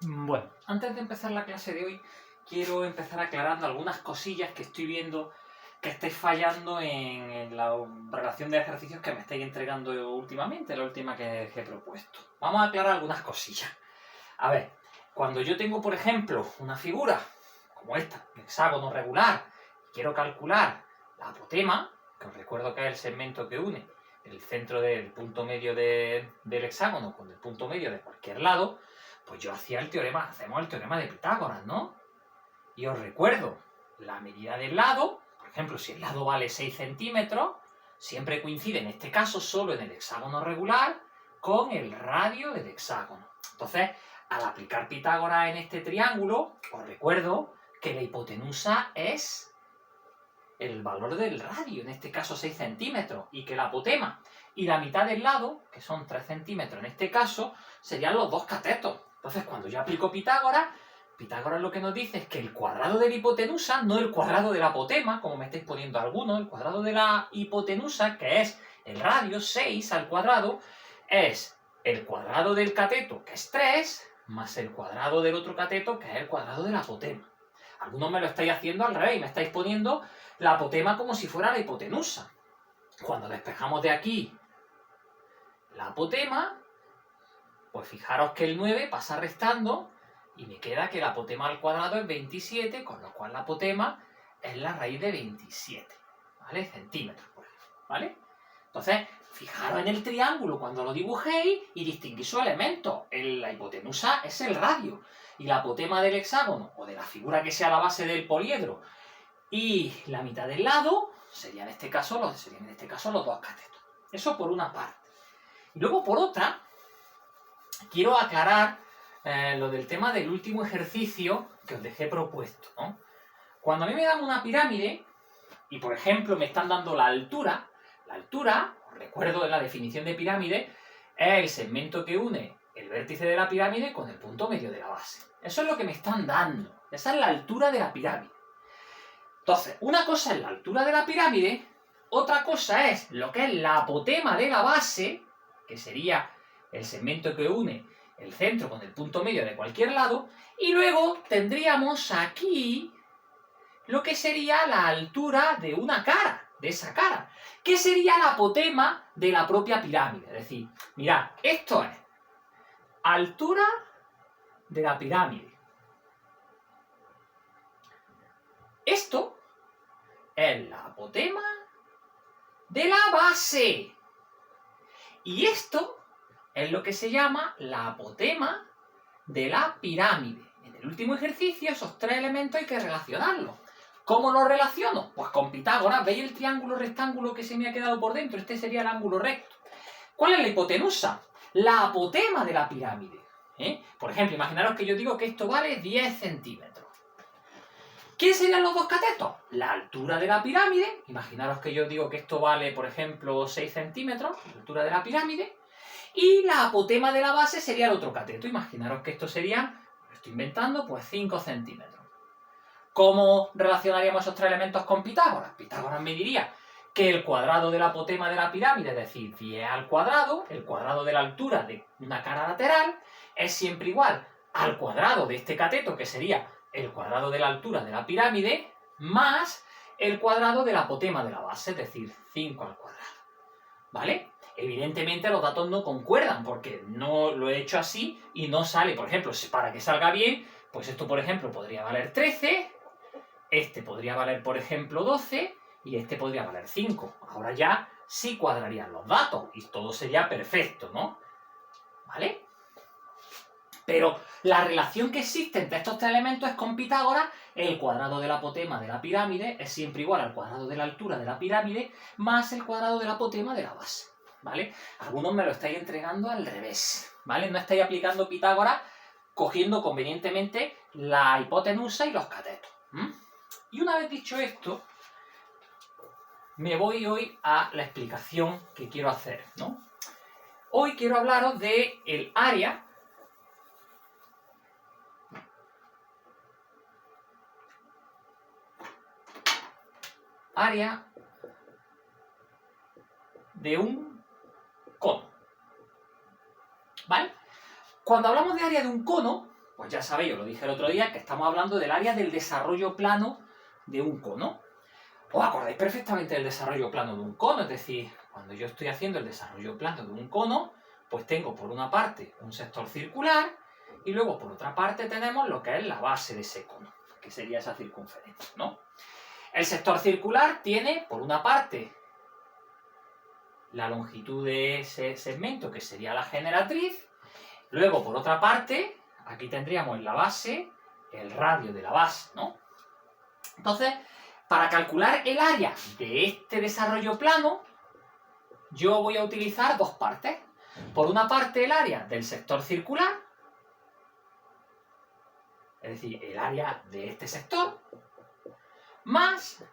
Bueno, antes de empezar la clase de hoy, quiero empezar aclarando algunas cosillas que estoy viendo que estáis fallando en la relación de ejercicios que me estáis entregando últimamente, la última que he propuesto. Vamos a aclarar algunas cosillas. A ver, cuando yo tengo, por ejemplo, una figura como esta, un hexágono regular, y quiero calcular la apotema, que os recuerdo que es el segmento que une el centro del punto medio del hexágono con el punto medio de cualquier lado, pues yo hacemos el teorema de Pitágoras, ¿no? Y os recuerdo, la medida del lado, por ejemplo, si el lado vale 6 centímetros, siempre coincide en este caso solo en el hexágono regular con el radio del hexágono. Entonces, al aplicar Pitágoras en este triángulo, os recuerdo que la hipotenusa es el valor del radio, en este caso 6 centímetros, y que la apotema y la mitad del lado, que son 3 centímetros en este caso, serían los dos catetos. Entonces, cuando yo aplico Pitágoras lo que nos dice es que el cuadrado de la hipotenusa, no el cuadrado de la apotema, como me estáis poniendo algunos, el cuadrado de la hipotenusa, que es el radio 6 al cuadrado, es el cuadrado del cateto, que es 3, más el cuadrado del otro cateto, que es el cuadrado de la apotema. Algunos me lo estáis haciendo al revés, me estáis poniendo la apotema como si fuera la hipotenusa. Cuando despejamos de aquí la apotema, pues fijaros que el 9 pasa restando y me queda que la apotema al cuadrado es 27, con lo cual la apotema es la raíz de 27, ¿vale? Centímetros, por ejemplo, ¿vale? Entonces, fijaros en el triángulo cuando lo dibujéis y distinguís sus elementos. La hipotenusa es el radio y la apotema del hexágono, o de la figura que sea la base del poliedro, y la mitad del lado serían en este caso los dos catetos. Eso por una parte. Y luego por otra, quiero aclarar lo del tema del último ejercicio que os dejé propuesto, ¿no? Cuando a mí me dan una pirámide y, por ejemplo, me están dando la altura, os recuerdo en la definición de pirámide, es el segmento que une el vértice de la pirámide con el punto medio de la base. Eso es lo que me están dando. Esa es la altura de la pirámide. Entonces, una cosa es la altura de la pirámide, otra cosa es lo que es la apotema de la base, que sería el segmento que une el centro con el punto medio de cualquier lado, y luego tendríamos aquí lo que sería la altura de una cara, de esa cara, que sería la apotema de la propia pirámide. Es decir, mirad, esto es altura de la pirámide. Esto es la apotema de la base. Y esto es lo que se llama la apotema de la pirámide. En el último ejercicio, esos tres elementos hay que relacionarlos. ¿Cómo los relaciono? Pues con Pitágoras. ¿Veis el triángulo rectángulo que se me ha quedado por dentro? Este sería el ángulo recto. ¿Cuál es la hipotenusa? La apotema de la pirámide. Por ejemplo, imaginaros que yo digo que esto vale 10 centímetros. ¿Qué serían los dos catetos? La altura de la pirámide. Imaginaros que yo digo que esto vale, por ejemplo, 6 centímetros, la altura de la pirámide. Y la apotema de la base sería el otro cateto. Imaginaros que esto sería, lo estoy inventando, pues 5 centímetros. ¿Cómo relacionaríamos esos tres elementos con Pitágoras? Pitágoras me diría que el cuadrado de la apotema de la pirámide, es decir, 10 al cuadrado, el cuadrado de la altura de una cara lateral, es siempre igual al cuadrado de este cateto, que sería el cuadrado de la altura de la pirámide, más el cuadrado de la apotema de la base, es decir, 5 al cuadrado. ¿Vale? Evidentemente los datos no concuerdan, porque no lo he hecho así y no sale. Por ejemplo, para que salga bien, pues esto, por ejemplo, podría valer 13, este podría valer, por ejemplo, 12, y este podría valer 5. Ahora ya sí cuadrarían los datos y todo sería perfecto, ¿no? ¿Vale? Pero la relación que existe entre estos tres elementos es con Pitágoras. El cuadrado de la apotema de la pirámide es siempre igual al cuadrado de la altura de la pirámide más el cuadrado de la apotema de la base, ¿vale? Algunos me lo estáis entregando al revés, ¿vale? No estáis aplicando Pitágoras cogiendo convenientemente la hipotenusa y los catetos. Y una vez dicho esto, me voy hoy a la explicación que quiero hacer, ¿no? Hoy quiero hablaros de el área de un cono, ¿vale? Cuando hablamos de área de un cono, Pues ya sabéis, os lo dije el otro día, que estamos hablando del área del desarrollo plano de un cono. Os acordáis perfectamente del desarrollo plano de un cono, es decir, cuando yo estoy haciendo el desarrollo plano de un cono, pues tengo por una parte un sector circular y luego por otra parte tenemos lo que es la base de ese cono, que sería esa circunferencia, ¿no? El sector circular tiene por una parte la longitud de ese segmento, que sería la generatriz, luego por otra parte, aquí tendríamos en la base el radio de la base, ¿no? Entonces, para calcular el área de este desarrollo plano, yo voy a utilizar dos partes. Por una parte, el área del sector circular, es decir, el área de este sector, más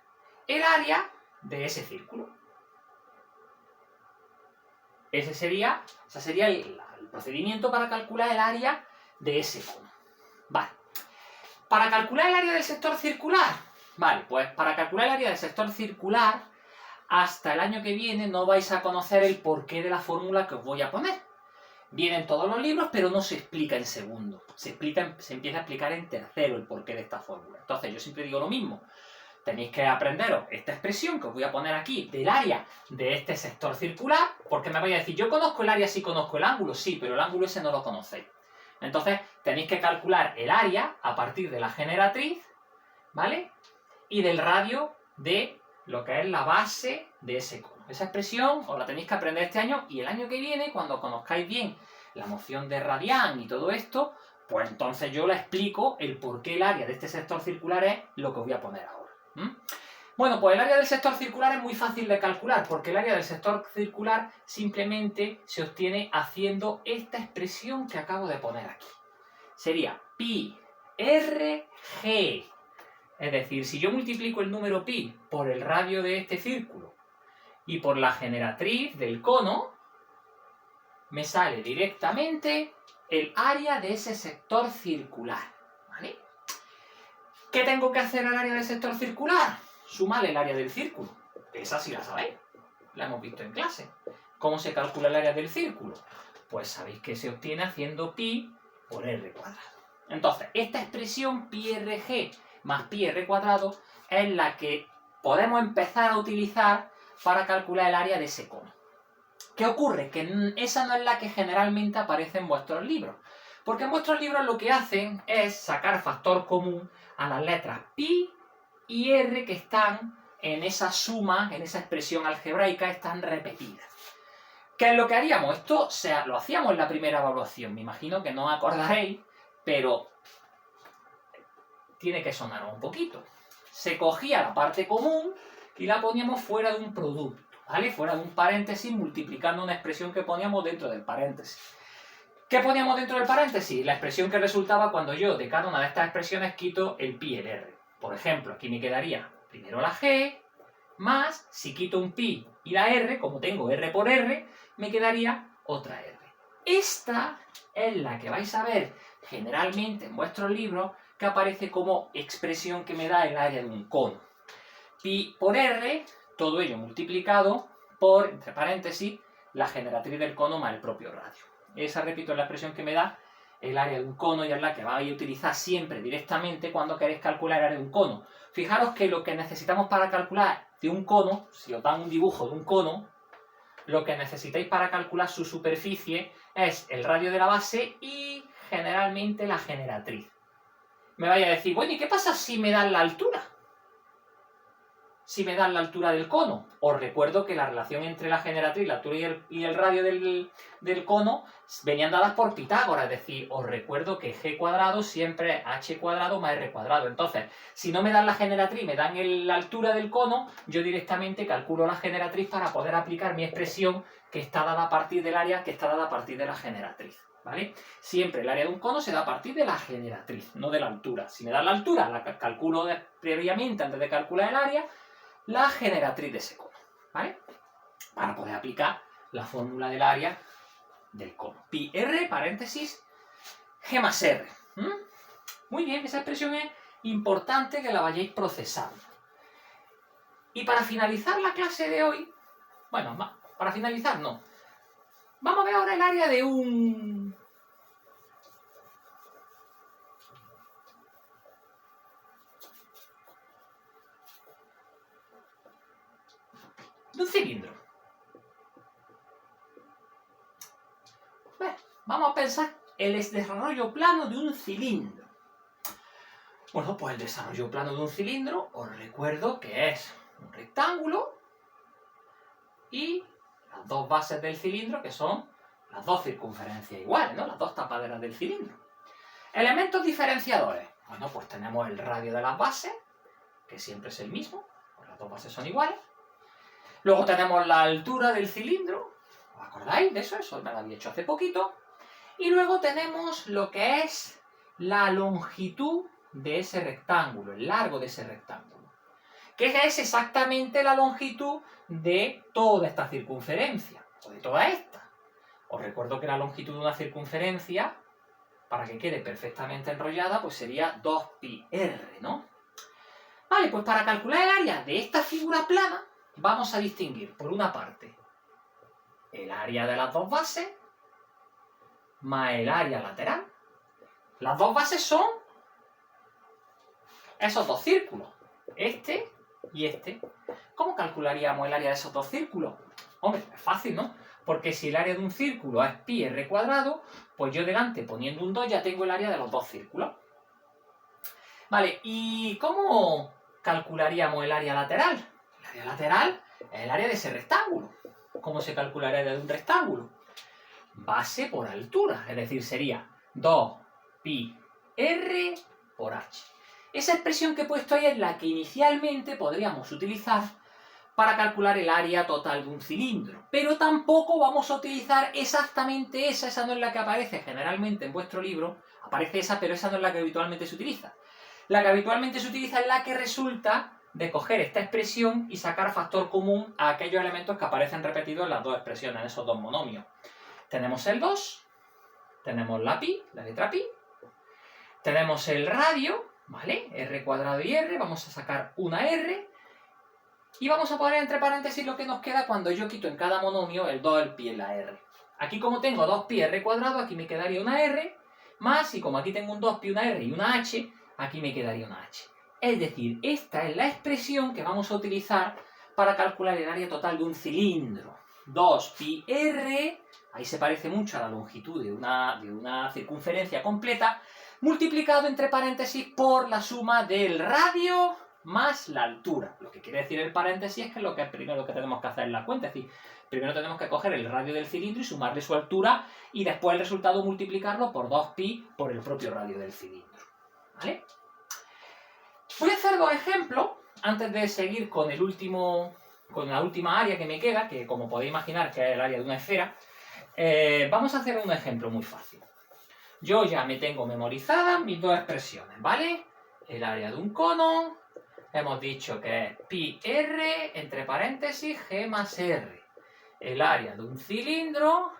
el área de ese círculo. Ese sería el procedimiento para calcular el área de ese cono. Vale. Para calcular el área del sector circular, vale, pues para calcular el área del sector circular, hasta el año que viene no vais a conocer el porqué de la fórmula que os voy a poner. Viene en todos los libros, pero no se explica en segundo. Se empieza a explicar en tercero el porqué de esta fórmula. Entonces, yo siempre digo lo mismo. Tenéis que aprenderos esta expresión que os voy a poner aquí del área de este sector circular, porque me vais a decir, yo conozco el área, sí conozco el ángulo, sí, pero el ángulo ese no lo conocéis. Entonces, tenéis que calcular el área a partir de la generatriz, ¿vale? Y del radio de lo que es la base de ese cono. Esa expresión os la tenéis que aprender este año y el año que viene, cuando conozcáis bien la moción de radián y todo esto, pues entonces yo la explico el por qué el área de este sector circular es lo que os voy a poner ahora. Bueno, pues el área del sector circular es muy fácil de calcular, porque el área del sector circular simplemente se obtiene haciendo esta expresión que acabo de poner aquí. Sería pi r g. Es decir, si yo multiplico el número pi por el radio de este círculo y por la generatriz del cono, me sale directamente el área de ese sector circular, ¿vale? ¿Qué tengo que hacer al área del sector circular? Sumarle el área del círculo. Esa sí la sabéis. La hemos visto en clase. ¿Cómo se calcula el área del círculo? Pues sabéis que se obtiene haciendo pi por r cuadrado. Entonces, esta expresión pi rg más pi r cuadrado es la que podemos empezar a utilizar para calcular el área de ese cono. ¿Qué ocurre? Que esa no es la que generalmente aparece en vuestros libros. Porque en vuestros libros lo que hacen es sacar factor común a las letras pi y r que están en esa suma, en esa expresión algebraica, están repetidas. ¿Qué es lo que haríamos? Esto lo hacíamos en la primera evaluación, me imagino que no os acordaréis, pero tiene que sonar un poquito. Se cogía la parte común y la poníamos fuera de un producto, ¿vale? Fuera de un paréntesis, multiplicando una expresión que poníamos dentro del paréntesis. ¿Qué poníamos dentro del paréntesis? La expresión que resultaba cuando yo de cada una de estas expresiones quito el pi y el r. Por ejemplo, aquí me quedaría primero la g, más, si quito un pi y la r, como tengo r por r, me quedaría otra r. Esta es la que vais a ver generalmente en vuestros libros, que aparece como expresión que me da el área de un cono. Pi por r, todo ello multiplicado por, entre paréntesis, la generatriz del cono más el propio radio. Esa, repito, es la expresión que me da el área de un cono y es la que vais a utilizar siempre directamente cuando queréis calcular el área de un cono. Fijaros que lo que necesitamos para calcular de un cono, si os dan un dibujo de un cono, lo que necesitáis para calcular su superficie es el radio de la base y generalmente la generatriz. Me vais a decir, bueno, ¿y qué pasa si me dan la altura? Si me dan la altura del cono. Os recuerdo que la relación entre la generatriz, la altura y el radio del cono venían dadas por Pitágoras. Es decir, os recuerdo que g cuadrado siempre es h cuadrado más r cuadrado. Entonces, si no me dan la generatriz, me dan la altura del cono, yo directamente calculo la generatriz para poder aplicar mi expresión que está dada a partir del área, que está dada a partir de la generatriz. ¿Vale? Siempre el área de un cono se da a partir de la generatriz, no de la altura. Si me dan la altura, la calculo previamente antes de calcular el área, la generatriz de ese cono, ¿vale? Para poder aplicar la fórmula del área del cono. Pi r, paréntesis, g más r. Muy bien, esa expresión es importante que la vayáis procesando. Y para finalizar la clase de hoy, bueno, para finalizar no. Vamos a ver ahora el área de un de un cilindro. Vamos a pensar el desarrollo plano de un cilindro. Bueno, pues el desarrollo plano de un cilindro, os recuerdo que es un rectángulo y las dos bases del cilindro, que son las dos circunferencias iguales, ¿no? Las dos tapaderas del cilindro. Elementos diferenciadores. Bueno, pues tenemos el radio de las bases, que siempre es el mismo, pues las dos bases son iguales. Luego tenemos la altura del cilindro, ¿os acordáis de eso? Eso me lo había hecho hace poquito. Y luego tenemos lo que es la longitud de ese rectángulo, el largo de ese rectángulo, que es exactamente la longitud de toda esta circunferencia, o de toda esta. Os recuerdo que la longitud de una circunferencia, para que quede perfectamente enrollada, pues sería 2πr, ¿no? Vale, pues para calcular el área de esta figura plana, vamos a distinguir, por una parte, el área de las dos bases, más el área lateral. Las dos bases son esos dos círculos, este y este. ¿Cómo calcularíamos el área de esos dos círculos? Hombre, es fácil, ¿no? Porque si el área de un círculo es πr cuadrado, pues yo delante, poniendo un 2, ya tengo el área de los dos círculos. Vale, ¿y cómo calcularíamos el área lateral? El área lateral es el área de ese rectángulo. ¿Cómo se calcula el área de un rectángulo? Base por altura, es decir, sería 2πr por h. Esa expresión que he puesto ahí es la que inicialmente podríamos utilizar para calcular el área total de un cilindro, pero tampoco vamos a utilizar exactamente esa no es la que aparece generalmente en vuestro libro, aparece esa, pero esa no es la que habitualmente se utiliza. La que habitualmente se utiliza es la que resulta de coger esta expresión y sacar factor común a aquellos elementos que aparecen repetidos en las dos expresiones, en esos dos monomios. Tenemos el 2, tenemos la pi, la letra pi, tenemos el radio, ¿vale? R cuadrado y R, vamos a sacar una R, y vamos a poner entre paréntesis lo que nos queda cuando yo quito en cada monomio el 2, el pi y la R. Aquí como tengo 2pi R cuadrado, aquí me quedaría una R, más, y como aquí tengo un 2pi, una R y una H, aquí me quedaría una H. Es decir, esta es la expresión que vamos a utilizar para calcular el área total de un cilindro. 2πr, ahí se parece mucho a la longitud de una circunferencia completa, multiplicado entre paréntesis por la suma del radio más la altura. Lo que quiere decir el paréntesis es que es lo que primero que tenemos que hacer en la cuenta. Es decir, primero tenemos que coger el radio del cilindro y sumarle su altura y después el resultado multiplicarlo por 2pi por el propio radio del cilindro. ¿Vale? Voy a hacer dos ejemplos antes de seguir con la última área que me queda, que como podéis imaginar que es el área de una esfera. Vamos a hacer un ejemplo muy fácil. Yo ya me tengo memorizadas mis dos expresiones, ¿vale? El área de un cono, hemos dicho que es πr entre paréntesis g más r. El área de un cilindro,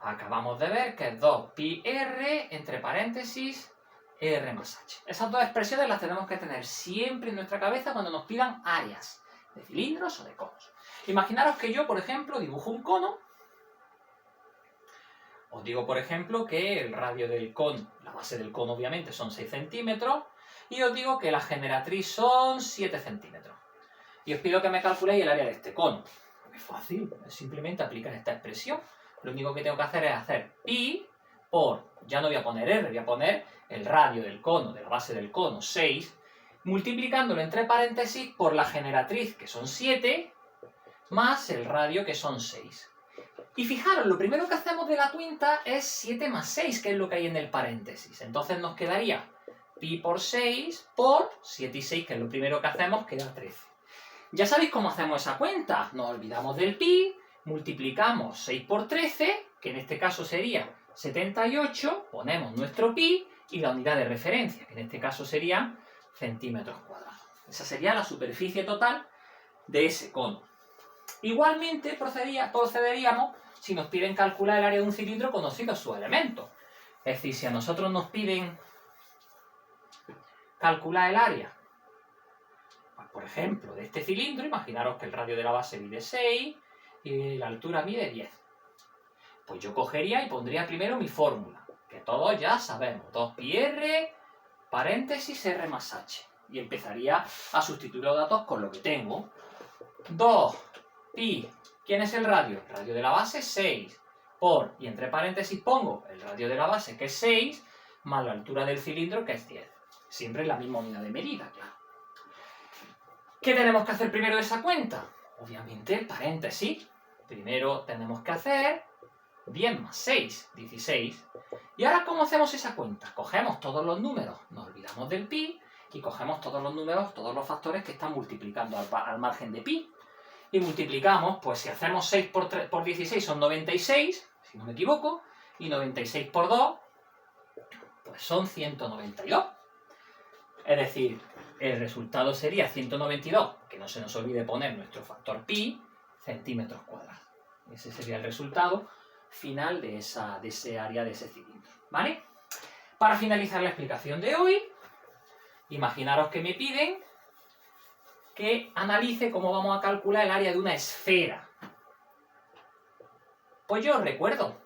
acabamos de ver que es 2πr entre paréntesis r más h. Esas dos expresiones las tenemos que tener siempre en nuestra cabeza cuando nos pidan áreas de cilindros o de conos. Imaginaros que yo, por ejemplo, dibujo un cono. Os digo, por ejemplo, que el radio del cono, la base del cono obviamente son 6 centímetros, y os digo que la generatriz son 7 centímetros. Y os pido que me calculéis el área de este cono. Es fácil, es simplemente aplicar esta expresión. Lo único que tengo que hacer es hacer pi por, ya no voy a poner r, voy a poner el radio del cono, de la base del cono, 6, multiplicándolo entre paréntesis por la generatriz, que son 7, más el radio, que son 6. Y fijaros, lo primero que hacemos de la cuenta es 7 más 6, que es lo que hay en el paréntesis. Entonces nos quedaría pi por 6 por 7 y 6, que es lo primero que hacemos, queda 13. Ya sabéis cómo hacemos esa cuenta. Nos olvidamos del pi, multiplicamos 6 por 13, que en este caso sería 78, ponemos nuestro pi y la unidad de referencia, que en este caso serían centímetros cuadrados. Esa sería la superficie total de ese cono. Igualmente procederíamos si nos piden calcular el área de un cilindro conocidos sus elementos. Es decir, si a nosotros nos piden calcular el área, pues, por ejemplo, de este cilindro, imaginaros que el radio de la base mide 6 y la altura mide 10. Pues yo cogería y pondría primero mi fórmula, que todos ya sabemos, 2πr, paréntesis r más h. Y empezaría a sustituir los datos con lo que tengo. 2 pi. ¿Quién es el radio? El radio de la base, 6. Por, y entre paréntesis pongo el radio de la base, que es 6, más la altura del cilindro, que es 10. Siempre la misma unidad de medida, claro. ¿Qué tenemos que hacer primero de esa cuenta? Obviamente el paréntesis. Primero tenemos que hacer 10 más 6, 16. ¿Y ahora cómo hacemos esa cuenta? Cogemos todos los números, nos olvidamos del pi, y cogemos todos los números, todos los factores que están multiplicando al margen de pi. Y multiplicamos, pues si hacemos 6 por 16 son 96, si no me equivoco, y 96 por 2, pues son 192. Es decir, el resultado sería 192, que no se nos olvide poner nuestro factor pi, centímetros cuadrados. Ese sería el resultado final de ese área de ese cilindro, ¿vale? Para finalizar la explicación de hoy, imaginaros que me piden que analice cómo vamos a calcular el área de una esfera. Pues yo os recuerdo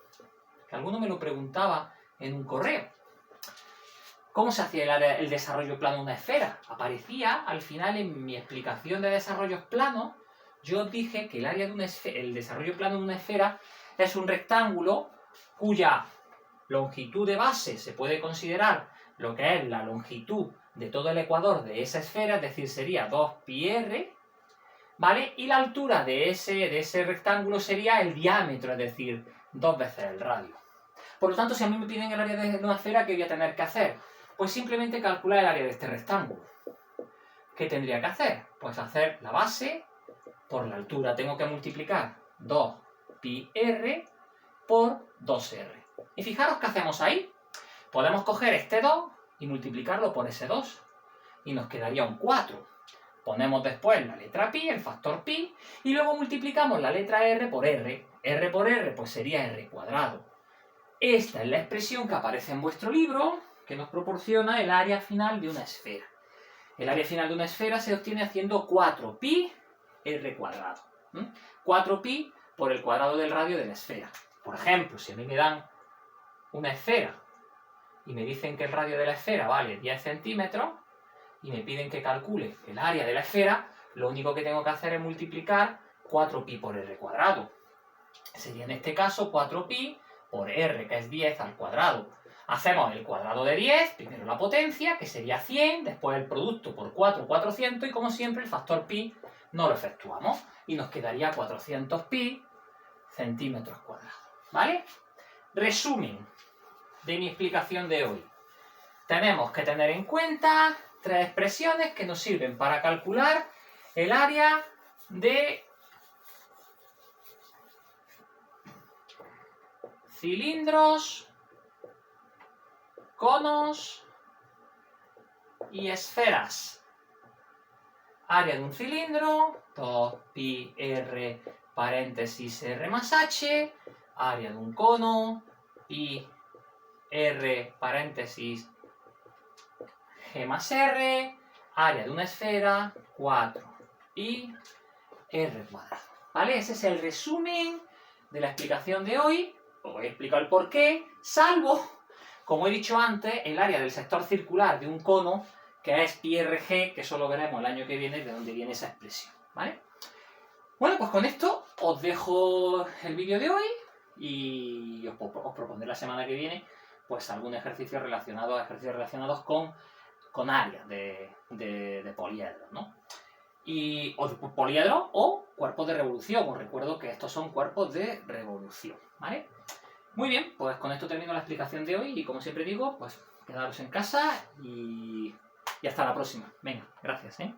que alguno me lo preguntaba en un correo. ¿Cómo se hacía el desarrollo plano de una esfera? Aparecía al final en mi explicación de desarrollos planos, yo os dije que el área de el desarrollo plano de una esfera es un rectángulo cuya longitud de base se puede considerar lo que es la longitud de todo el ecuador de esa esfera, es decir, sería 2πr, ¿vale? Y la altura de ese rectángulo sería el diámetro, es decir, 2 veces el radio. Por lo tanto, si a mí me piden el área de una esfera, ¿qué voy a tener que hacer? Pues simplemente calcular el área de este rectángulo. ¿Qué tendría que hacer? Pues hacer la base por la altura. Tengo que multiplicar 2πr por 2r. Y fijaros qué hacemos ahí. Podemos coger este 2 y multiplicarlo por ese 2. Y nos quedaría un 4. Ponemos después la letra pi, el factor pi, y luego multiplicamos la letra r por r. R por r, pues sería r cuadrado. Esta es la expresión que aparece en vuestro libro, que nos proporciona el área final de una esfera. El área final de una esfera se obtiene haciendo 4π r cuadrado. 4π por el cuadrado del radio de la esfera. Por ejemplo, si a mí me dan una esfera y me dicen que el radio de la esfera vale 10 centímetros y me piden que calcule el área de la esfera, lo único que tengo que hacer es multiplicar 4π por r cuadrado. Sería en este caso 4π por r, que es 10 al cuadrado. Hacemos el cuadrado de 10, primero la potencia, que sería 100, después el producto por 4, 400, y como siempre el factor pi no lo efectuamos. Y nos quedaría 400π centímetros cuadrados. ¿Vale? Resumen de mi explicación de hoy. Tenemos que tener en cuenta 3 expresiones que nos sirven para calcular el área de cilindros, conos y esferas. Área de un cilindro, 2πr paréntesis r más h. Área de un cono, pi r paréntesis g más r. Área de una esfera, 4π r cuadrado. ¿Vale? Ese es el resumen de la explicación de hoy. Os voy a explicar el por qué, salvo, como he dicho antes, el área del sector circular de un cono, que es πrg, que eso lo veremos el año que viene, de dónde viene esa expresión, ¿vale? Bueno, pues con esto os dejo el vídeo de hoy y os propondré la semana que viene pues algún ejercicio relacionados con áreas de poliedros, ¿no? O poliedros o cuerpos de revolución. Os recuerdo que estos son cuerpos de revolución, ¿vale? Muy bien, pues con esto termino la explicación de hoy y como siempre digo, pues quedaros en casa y hasta la próxima. Venga, gracias, ¿eh?